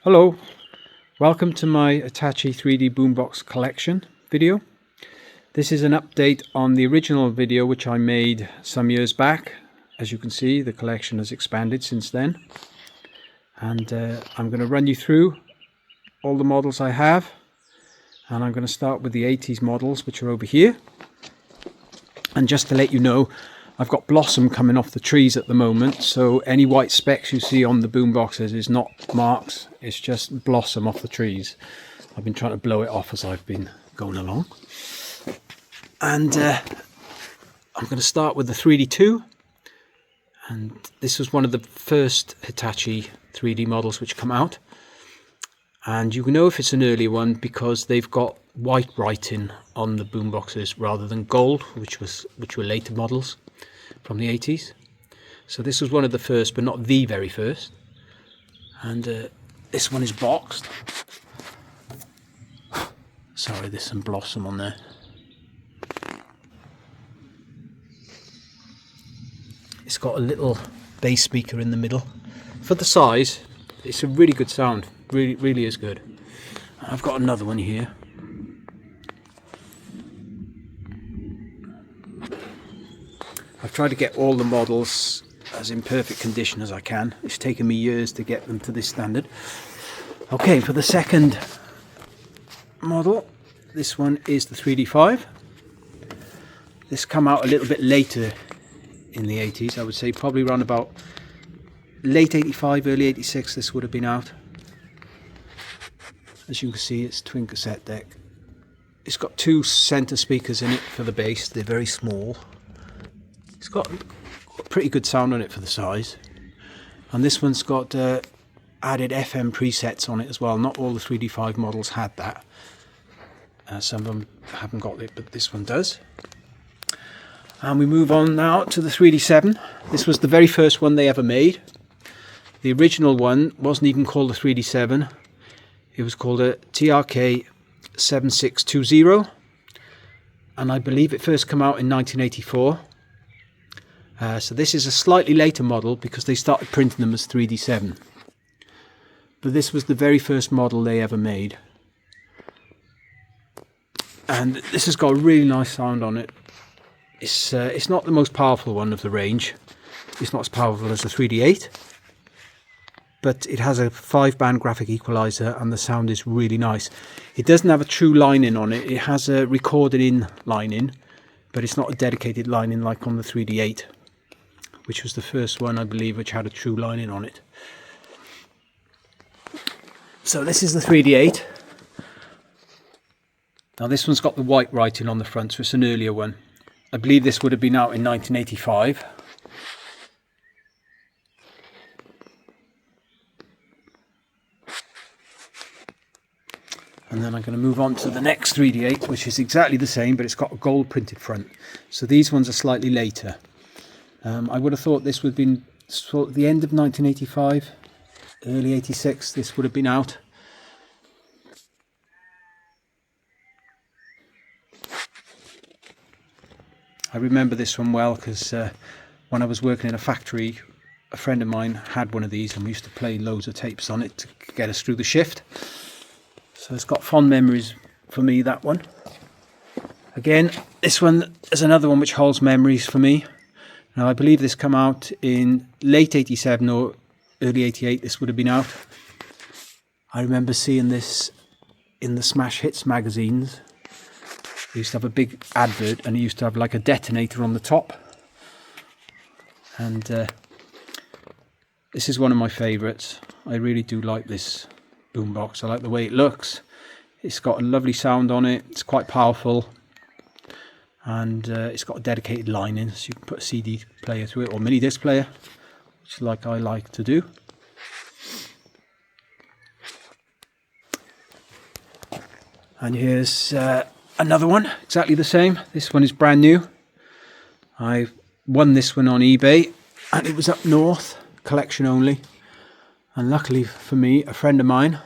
Hello, welcome to my Hitachi 3D Boombox collection video. This is an update on the original video which I made some years back. As you can see, the collection has expanded since then. And I'm going to run you through all the models I have. And I'm going to start with the 80s models, which are over here. And just to let you know, I've got blossom coming off the trees at the moment, so any white specks you see on the boomboxes is not marks, it's just blossom off the trees. I've been trying to blow it off as I've been going along. And I'm going to start with the 3D2, and this was one of the first Hitachi 3D models which come out. And you know if it's an early one because they've got white writing on the boomboxes rather than gold, which were later models from the 80s. So this was one of the first, but not the very first. And this one is boxed. Sorry, there's some blossom on there. It's got a little bass speaker in the middle. For the size, it's a really good sound. Really is good. I've got another one here. I've tried to get all the models as in perfect condition as I can. It's taken me years to get them to this standard. Okay, for the second model, this one is the 3D5. This came out a little bit later in the 80s. I would say probably around about late 85, early 86 this would have been out. As you can see, it's twin cassette deck. It's got two center speakers in it for the bass. They're very small. It's got a pretty good sound on it for the size. And this one's got added FM presets on it as well. Not all the 3D5 models had that. Some of them haven't got it, but this one does. And we move on now to the 3D7. This was the very first one they ever made. The original one wasn't even called the 3D7. It was called a TRK 7620. And I believe it first came out in 1984. So this is a slightly later model because they started printing them as 3D7. But this was the very first model they ever made. And this has got a really nice sound on it. It's not the most powerful one of the range. It's not as powerful as the 3D8. But it has a 5-band graphic equalizer and the sound is really nice. It doesn't have a true line-in on it. It has a recorded-in line-in, but it's not a dedicated line-in like on the 3D8. Which was the first one, I believe, which had a true line-in on it. So this is the 3D8. Now this one's got the white writing on the front, so it's an earlier one. I believe this would have been out in 1985. And then I'm going to move on to the next 3D8, which is exactly the same, but it's got a gold printed front. So these ones are slightly later. I would have thought this would have been sort of the end of 1985, early 86, this would have been out. I remember this one well because when I was working in a factory, a friend of mine had one of these and we used to play loads of tapes on it to get us through the shift. So it's got fond memories for me, that one. Again, this one is another one which holds memories for me. Now, I believe this came out in late 87 or early 88, this would have been out. I remember seeing this in the Smash Hits magazines. They used to have a big advert and it used to have like a detonator on the top. And this is one of my favourites. I really do like this boombox. I like the way it looks. It's got a lovely sound on it. It's quite powerful. And it's got a dedicated line in, so you can put a CD player through it or mini disc player, which like I like to do. And here's another one, exactly the same. This one is brand new. I won this one on eBay and it was up north, collection only. And luckily for me, a friend of mine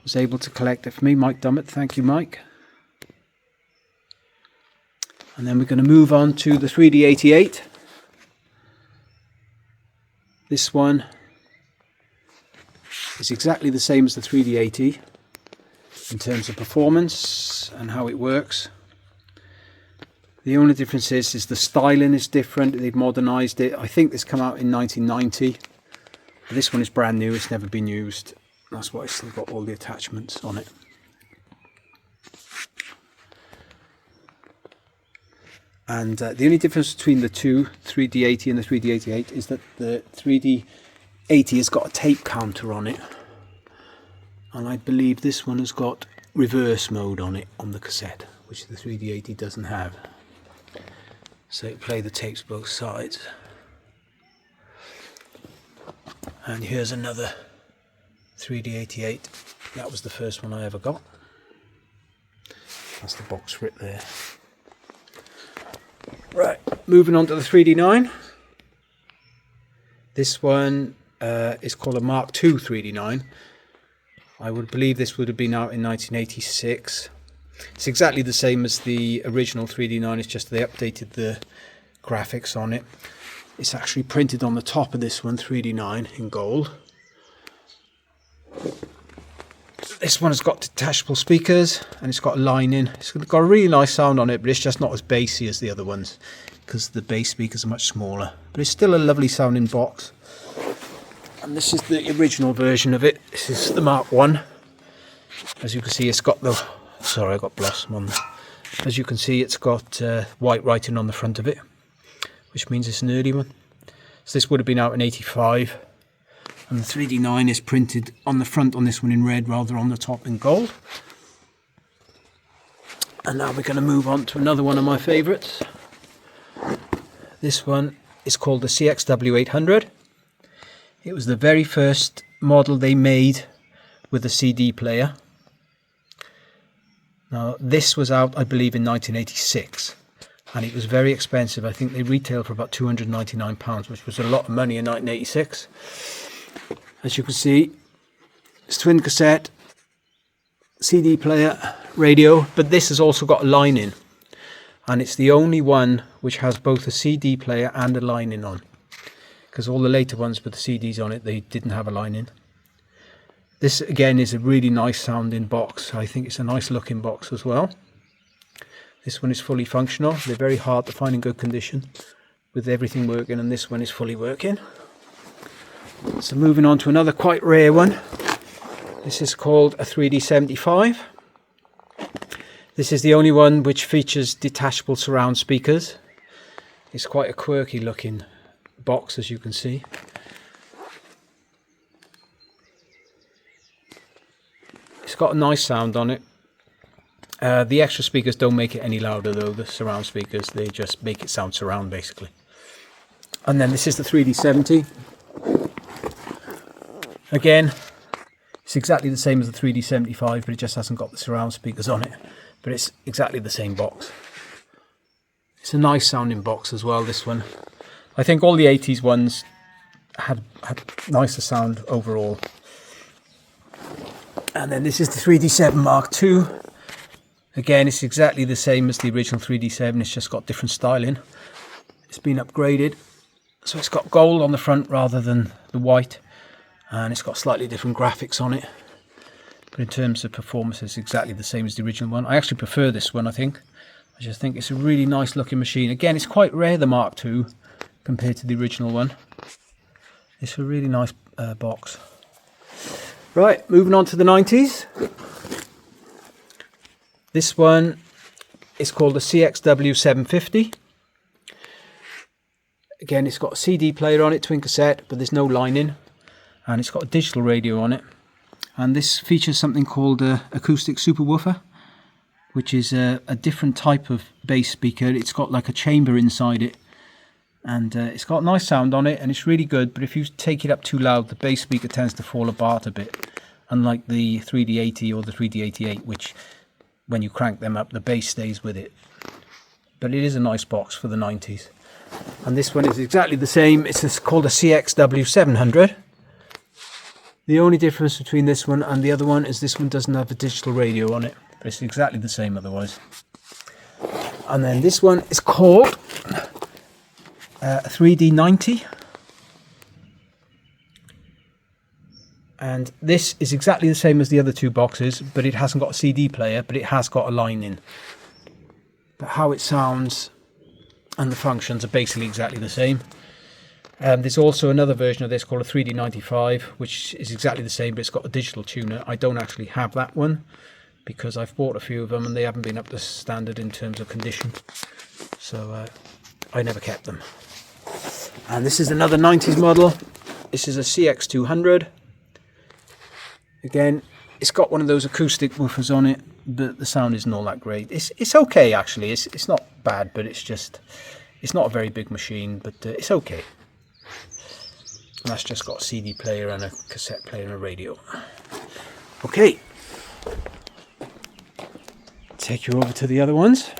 was able to collect it for me, Mike Dummett. Thank you, Mike. And then we're going to move on to the 3D88. This one It's exactly the same as the 3D80 in terms of performance and how it works. The only difference is the styling is different. They've modernized it. I think this came out in 1990. But this one is brand new. It's never been used. That's why it's still got all the attachments on it. And the only difference between the two, 3D80 and the 3D88, is that the 3D80 has got a tape counter on it. And I believe this one has got reverse mode on it on the cassette, which the 3D80 doesn't have. So you play the tapes both sides. And here's another 3D88. That was the first one I ever got. That's the box for it there. Right, moving on to the 3D9. This one is called a Mark II 3D9. I would believe this would have been out in 1986. It's exactly the same as the original 3D9, it's just they updated the graphics on it. It's actually printed on the top of this one, 3D9, in gold. This one has got detachable speakers and it's got a line in. It's got a really nice sound on it, but it's just not as bassy as the other ones because the bass speakers are much smaller. But it's still a lovely sounding box. And this is the original version of it. This is the Mark I. As you can see, it's got the... Sorry, I got blossom on there. As you can see, it's got white writing on the front of it, which means it's an early one. So this would have been out in 85. And the 3D9 is printed on the front on this one in red rather than on the top in gold. And now we're going to move on to another one of my favourites. This one is called the CXW800. It was the very first model they made with a CD player. Now this was out, I believe, in 1986. And it was very expensive. I think they retailed for about £299, which was a lot of money in 1986. As you can see, it's twin cassette, CD player, radio, but this has also got a line in. And it's the only one which has both a CD player and a line in on. Because all the later ones with the CDs on it, they didn't have a line in. This again is a really nice sounding box. I think it's a nice looking box as well. This one is fully functional. They're very hard to find in good condition with everything working, and this one is fully working. So moving on to another quite rare one. This is called a 3D75. This is the only one which features detachable surround speakers. It's quite a quirky looking box, as you can see. It's got a nice sound on it. The extra speakers don't make it any louder though, the surround speakers, they just make it sound surround basically. And then this is the 3D70. Again, it's exactly the same as the 3D75, but it just hasn't got the surround speakers on it. But it's exactly the same box. It's a nice sounding box as well, this one. I think all the 80s ones had nicer sound overall. And then this is the 3D7 Mark II. Again, it's exactly the same as the original 3D7, it's just got different styling. It's been upgraded. So it's got gold on the front rather than the white. And it's got slightly different graphics on it. But in terms of performance, it's exactly the same as the original one. I actually prefer this one, I think. I just think it's a really nice looking machine. Again, it's quite rare, the Mark II, compared to the original one. It's a really nice box. Right, moving on to the 90s. This one is called the CXW750. Again, it's got a CD player on it, twin cassette, but there's no line in. And it's got a digital radio on it. And this features something called an acoustic superwoofer, which is a different type of bass speaker. It's got like a chamber inside it. And it's got a nice sound on it, and it's really good. But if you take it up too loud, the bass speaker tends to fall apart a bit. Unlike the 3D80 or the 3D88, which when you crank them up, the bass stays with it. But it is a nice box for the 90s. And this one is exactly the same. It's called a CXW700. The only difference between this one and the other one is this one doesn't have a digital radio on it. But it's exactly the same otherwise. And then this one is called a 3D90. And this is exactly the same as the other two boxes, but it hasn't got a CD player, but it has got a line in. But how it sounds and the functions are basically exactly the same. There's also another version of this called a 3D95, which is exactly the same, but it's got a digital tuner. I don't actually have that one because I've bought a few of them and they haven't been up to standard in terms of condition. So I never kept them. And this is another 90s model. This is a CX200. Again, it's got one of those acoustic woofers on it, but the sound isn't all that great. It's okay actually. It's not bad, but it's not a very big machine, but it's okay. And that's just got a CD player and a cassette player and a radio. Okay. Take you over to the other ones.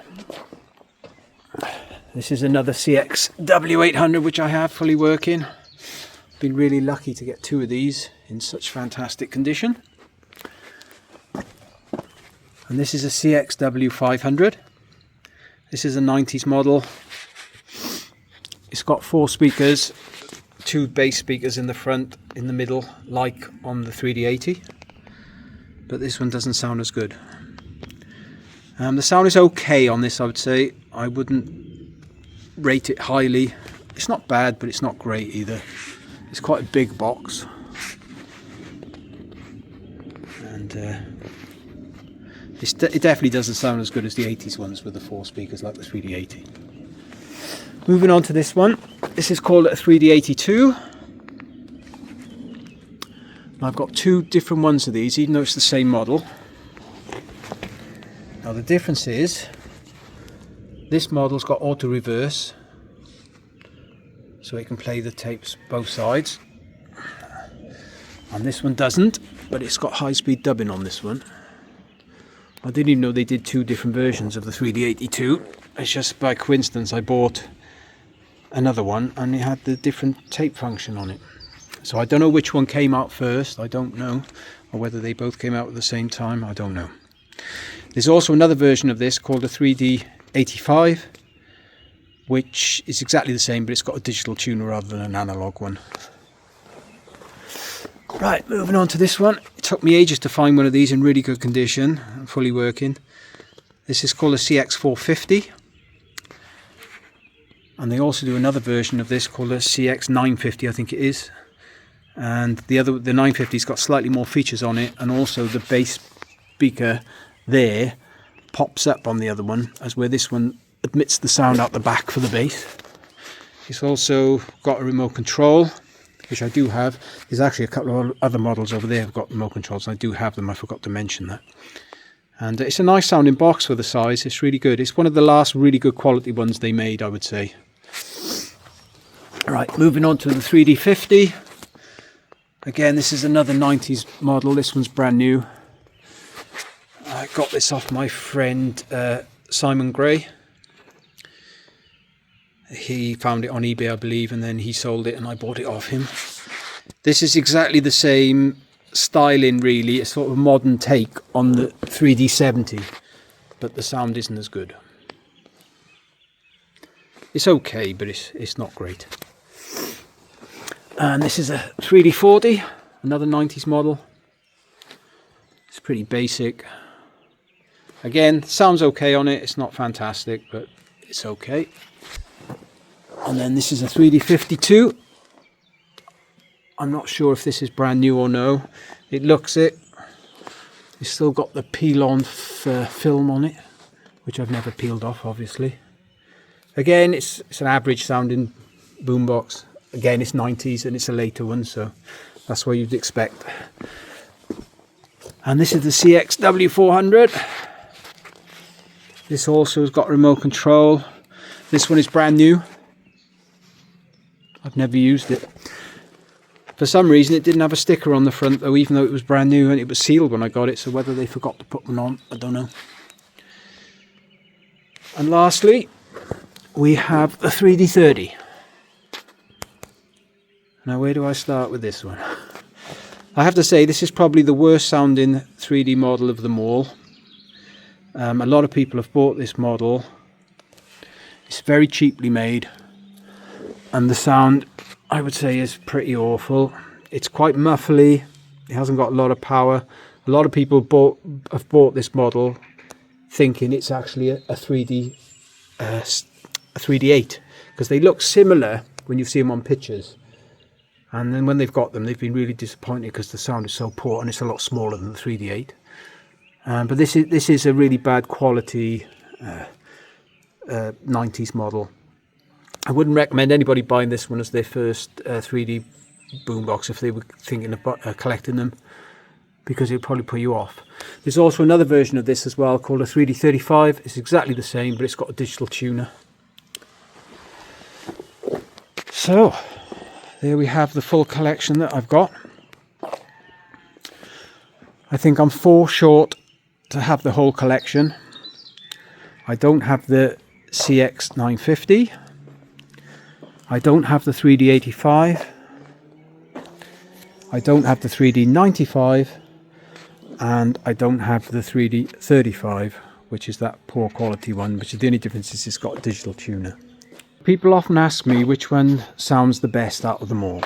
This is another CX-W800 which I have fully working. Been really lucky to get two of these in such fantastic condition. And this is a CX-W500. This is a 90s model. It's got 4 speakers, 2 bass speakers in the front, in the middle, like on the 3D80. But this one doesn't sound as good. The sound is okay on this, I would say. I wouldn't rate it highly. It's not bad, but it's not great either. It's quite a big box. And it definitely doesn't sound as good as the 80s ones with the 4 speakers like the 3D80. Moving on to this one. This is called a 3D82. I've got 2 different ones of these, even though it's the same model. Now the difference is, this model's got auto reverse, so it can play the tapes both sides. And this one doesn't, but it's got high-speed dubbing on this one. I didn't even know they did 2 different versions of the 3D82. It's just by coincidence I bought another one and it had the different tape function on it. So I don't know which one came out first, I don't know. Or whether they both came out at the same time, I don't know. There's also another version of this called a 3D85, which is exactly the same, but it's got a digital tuner rather than an analog one. Right, moving on to this one. It took me ages to find one of these in really good condition, fully working. This is called a CX450. And they also do another version of this called a CX950, I think it is. And the 950's got slightly more features on it, and also the bass speaker there pops up on the other one, as where this one admits the sound out the back for the bass. It's also got a remote control, which I do have. There's actually a couple of other models over there have got remote controls, and I do have them. I forgot to mention that. And it's a nice sounding box for the size. It's really good. It's one of the last really good quality ones they made, I would say. Right, moving on to the 3D50. Again, this is another 90s model. This one's brand new. I got this off my friend Simon Gray. He found it on eBay, I believe, and then he sold it and I bought it off him. This is exactly the same styling, really. It's sort of a modern take on the 3D70, but the sound isn't as good. It's okay, but it's not great. And this is a 3D40, another 90s model. It's pretty basic. Again, sounds okay on it. It's not fantastic, but it's okay. And then this is a 3D52. I'm not sure if this is brand new or no. It looks it. It's still got the peel-on film on it, which I've never peeled off, obviously. Again, it's an average sounding boombox. Again, it's 90s and it's a later one, so that's what you'd expect. And this is the CX-W400. This also has got remote control. This one is brand new. I've never used it. For some reason it didn't have a sticker on the front though, even though it was brand new, and it was sealed when I got it, so whether they forgot to put one on, I don't know. And lastly, we have the 3D30. Now where do I start with this one? I have to say this is probably the worst sounding 3D model of them all. A lot of people have bought this model. It's very cheaply made, and the sound, I would say, is pretty awful. It's quite muffly. It hasn't got a lot of power. A lot of people have bought this model thinking it's actually a 3D8, because they look similar when you see them on pictures, and then when they've got them, they've been really disappointed because the sound is so poor and it's a lot smaller than the 3D8. But this is a really bad quality 90s model. I wouldn't recommend anybody buying this one as their first 3D boombox if they were thinking about collecting them, because it would probably put you off. There's also another version of this as well called a 3D35. It's exactly the same, but it's got a digital tuner. So there we have the full collection that I've got. I think I'm 4 short to have the whole collection. I don't have the CX950. I don't have the 3D85. I don't have the 3D95. And I don't have the 3D35, which is that poor quality one, which is the only difference is it's got a digital tuner. People often ask me which one sounds the best out of them all.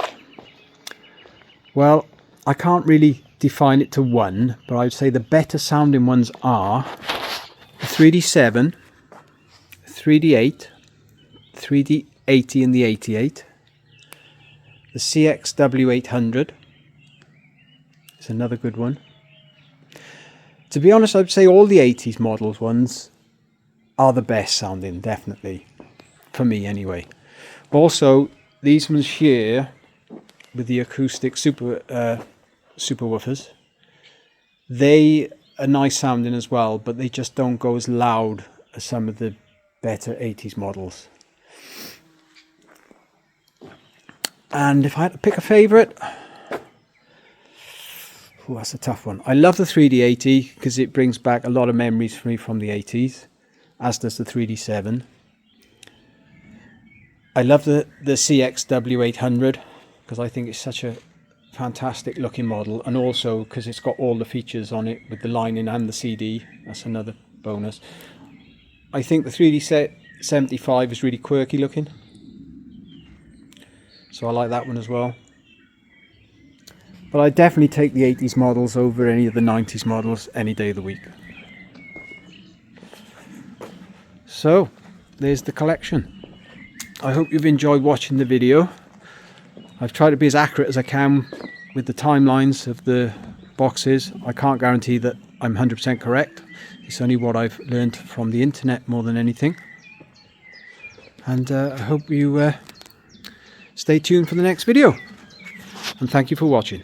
Well, I can't really define it to one, but I would say the better sounding ones are the 3D7, 3D8, 3D80 and the 88, the CXW800 is another good one. To be honest, I'd say all the 80s models ones are the best sounding, definitely, for me anyway. Also, these ones here with the acoustic super woofers, they are nice sounding as well, but they just don't go as loud as some of the better 80s models. And if I had to pick a favourite, oh, that's a tough one. I love the 3D80 because it brings back a lot of memories for me from the 80s, as does the 3D7. I love the CXW800 because I think it's such a fantastic looking model, and also because it's got all the features on it with the lining and the CD. That's another bonus. I think the 3D75 is really quirky looking, so I like that one as well. But I definitely take the 80s models over any of the 90s models any day of the week. So there's the collection. I hope you've enjoyed watching the video. I've tried to be as accurate as I can with the timelines of the boxes. I can't guarantee that I'm 100% correct. It's only what I've learned from the internet more than anything. And I hope you stay tuned for the next video. And thank you for watching.